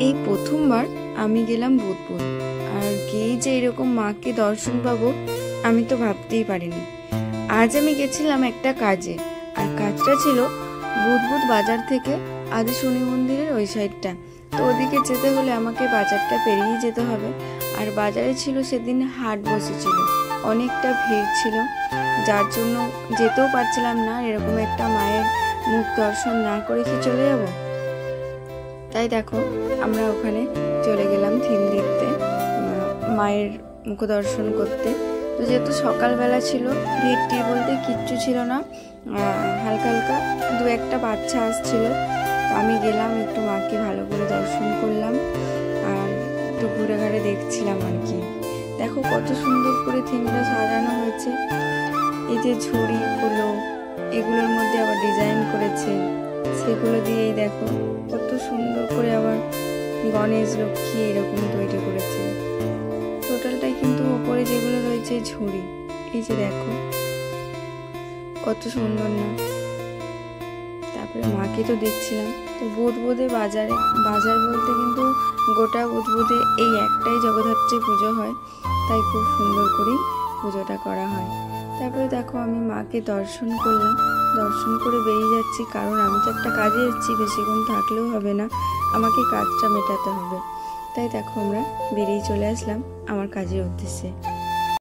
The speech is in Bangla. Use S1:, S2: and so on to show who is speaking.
S1: এই প্রথমবার আমি গেলাম বুধবুধ, আর গিয়েই যে এরকম মাকে দর্শন পাবো আমি তো ভাবতেই পারিনি। আজ আমি গেছিলাম একটা কাজে, আর কাজটা ছিল বুধবুধ বাজার থেকে আদি শনি মন্দিরের ওই সাইডটা। তো ওদিকে যেতে হলে আমাকে বাজারটা পেরিয়ে যেতে হবে। আর বাজারে ছিল সেদিন হাট বসেছিল, অনেকটা ভিড় ছিল, যার জন্য যেতেও পারছিলাম না। এরকম একটা মায়ের মুখ দর্শন না করে কি চলে যাব? তাই দেখো আমরা ওখানে চলে গেলাম থিম দেখতে, মায়ের মুখ দর্শন করতে। তো যেহেতু সকালবেলা ছিল, ভিড়টি বলতে কিচ্ছু ছিল না, হালকা হালকা দু একটা বাচ্চা আসছিল। তো আমি গেলাম, একটু মাকে ভালো করে দর্শন করলাম আর একটু ঘুরে ঘুরে দেখছিলাম আর কি। দেখো কত সুন্দর করে থিমটা সাজানো হয়েছে। এই যে ঝুড়িগুলো, এগুলোর মধ্যে আবার ডিজাইন করেছে, সেগুলো দিয়েই দেখো কত সুন্দর করে আবার গণেশ লক্ষ্মী এরকম তৈরি করেছে। টোটালটাই কিন্তু উপরে যেগুলো রয়েছে ঝুড়ি, এই যে দেখো কত সুন্দর না। তারপরে মাকে তো দেখছিলাম। তো বুধবুধে বাজারে, বাজার বলতে কিন্তু গোটা বুধবুধে এই একটাই জগদ্ধাত্রী পুজো হয়, তাই খুব সুন্দর করেই পুজোটা করা হয়। তারপরে দেখো আমি মাকে দর্শন করলাম, দর্শন করে বেরিয়ে যাচ্ছি, কারণ আমি তো একটা কাজে এসেছি, বেশিক্ষণ থাকলেও হবে না, আমাকে কাজটা মেটাতে হবে। তাই দেখো আমরা বেরিয়ে চলে আসলাম আমার কাজের উদ্দেশ্যে।